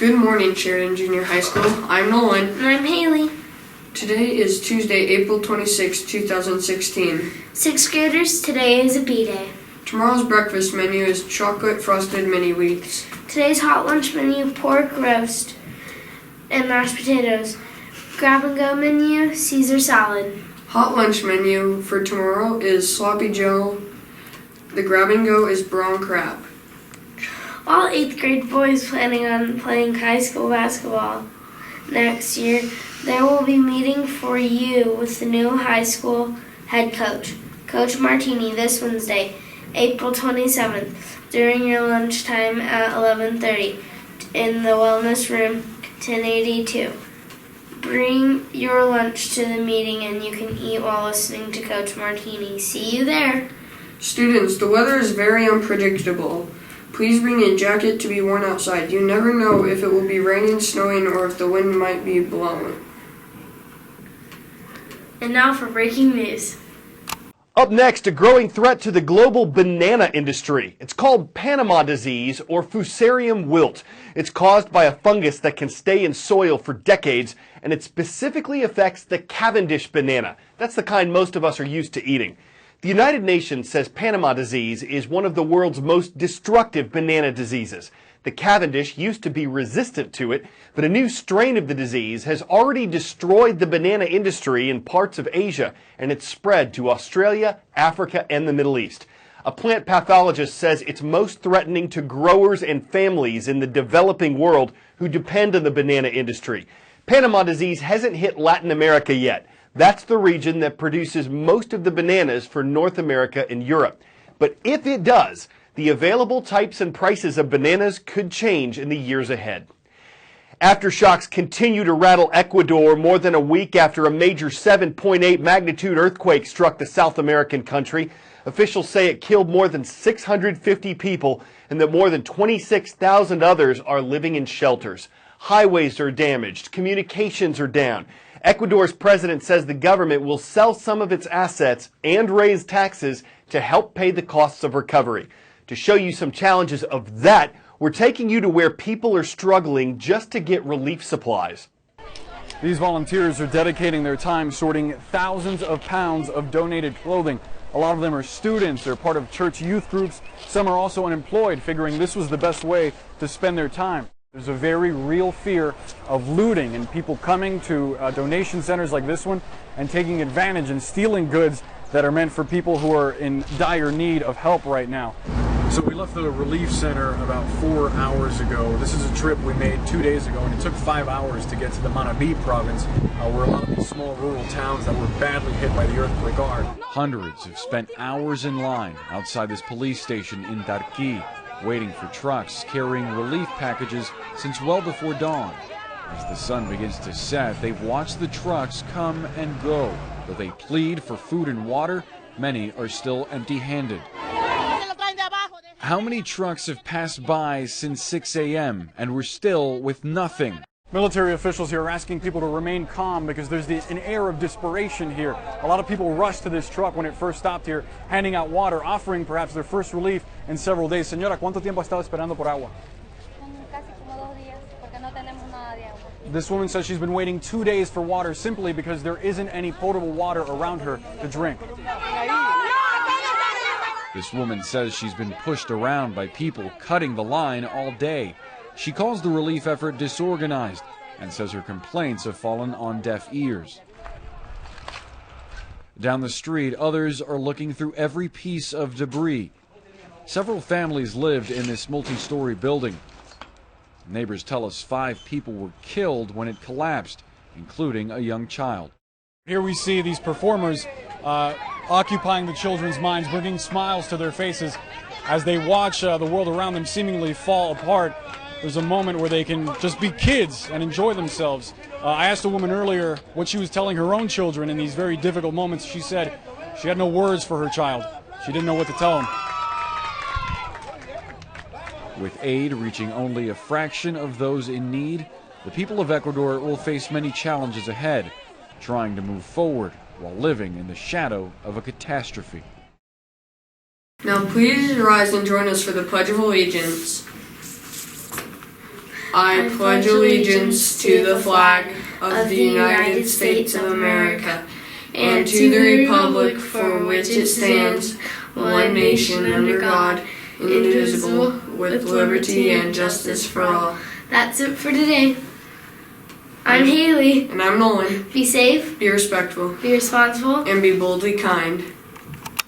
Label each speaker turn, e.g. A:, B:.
A: Good morning, Sheridan Junior High School. I'm Nolan.
B: And I'm Haley.
A: Today is Tuesday, April 26, 2016.
B: Sixth graders, today is a B-Day.
A: Tomorrow's breakfast menu is chocolate frosted mini wheats.
B: Today's hot lunch menu, pork roast and mashed potatoes. Grab and go menu, Caesar salad.
A: Hot lunch menu for tomorrow is sloppy Joe. The grab and go is brown crab.
B: All 8th grade boys planning on playing high school basketball next year, there will be meeting for you with the new high school head coach, Coach Martini, this Wednesday, April 27th, during your lunchtime at 11:30 in the Wellness Room, 1082. Bring your lunch to the meeting and you can eat while listening to Coach Martini. See you there.
A: Students, the weather is very unpredictable. Please bring a jacket to be worn outside. You never know if it will be raining, snowing, or if the wind might be blowing.
B: And now for breaking news.
C: Up next, a growing threat to the global banana industry. It's called Panama disease or Fusarium wilt. It's caused by a fungus that can stay in soil for decades, and it specifically affects the Cavendish banana. That's the kind most of us are used to eating. The United Nations says Panama disease is one of the world's most destructive banana diseases. The Cavendish used to be resistant to it, but a new strain of the disease has already destroyed the banana industry in parts of Asia, and it's spread to Australia, Africa, and the Middle East. A plant pathologist says it's most threatening to growers and families in the developing world who depend on the banana industry. Panama disease hasn't hit Latin America yet. That's the region that produces most of the bananas for North America and Europe. But if it does, the available types and prices of bananas could change in the years ahead. Aftershocks continue to rattle Ecuador more than a week after a major 7.8 magnitude earthquake struck the South American country. Officials say it killed more than 650 people and that more than 26,000 others are living in shelters. Highways are damaged, communications are down. Ecuador's president says the government will sell some of its assets and raise taxes to help pay the costs of recovery. To show you some challenges of that, we're taking you to where people are struggling just to get relief supplies.
D: These volunteers are dedicating their time sorting thousands of pounds of donated clothing. A lot of them are students, they're part of church youth groups. Some are also unemployed, figuring this was the best way to spend their time. There's a very real fear of looting and people coming to donation centers like this one and taking advantage and stealing goods that are meant for people who are in dire need of help right now. So we left the relief center about 4 hours ago. This is a trip we made 2 days ago, and it took 5 hours to get to the Manabí province, where a lot of these small rural towns that were badly hit by the earthquake are. Hundreds have spent hours in line outside this police station in Tarqui, waiting for trucks carrying relief packages since well before dawn. As the sun begins to set, they've watched the trucks come and go. Though they plead for food and water, many are still empty-handed. How many trucks have passed by since 6 a.m. and we're still with nothing? Military officials here are asking people to remain calm because there's an air of desperation here. A lot of people rushed to this truck when it first stopped here, handing out water, offering perhaps their first relief in several days. Señora, ¿cuánto tiempo ha estado esperando por agua?
E: Casi como 2 días, porque no tenemos nada de agua.
D: This woman says she's been waiting 2 days for water simply because there isn't any potable water around her to drink. This woman says she's been pushed around by people cutting the line all day. She calls the relief effort disorganized and says her complaints have fallen on deaf ears. Down the street, others are looking through every piece of debris. Several families lived in this multi-story building. Neighbors tell us 5 people were killed when it collapsed, including a young child. Here we see these performers occupying the children's minds, bringing smiles to their faces as they watch the world around them seemingly fall apart. There's a moment where they can just be kids and enjoy themselves. I asked a woman earlier what she was telling her own children in these very difficult moments. She said she had no words for her child. She didn't know what to tell him. With aid reaching only a fraction of those in need, the people of Ecuador will face many challenges ahead, trying to move forward while living in the shadow of a catastrophe.
A: Now please rise and join us for the Pledge of Allegiance. I pledge allegiance to the flag of the United States of America and to the republic for which it stands, one nation under God, indivisible, with liberty and justice for all.
B: That's it for today. I'm Haley.
A: And I'm Nolan.
B: Be safe,
A: Be respectful
B: be responsible,
A: and be boldly kind.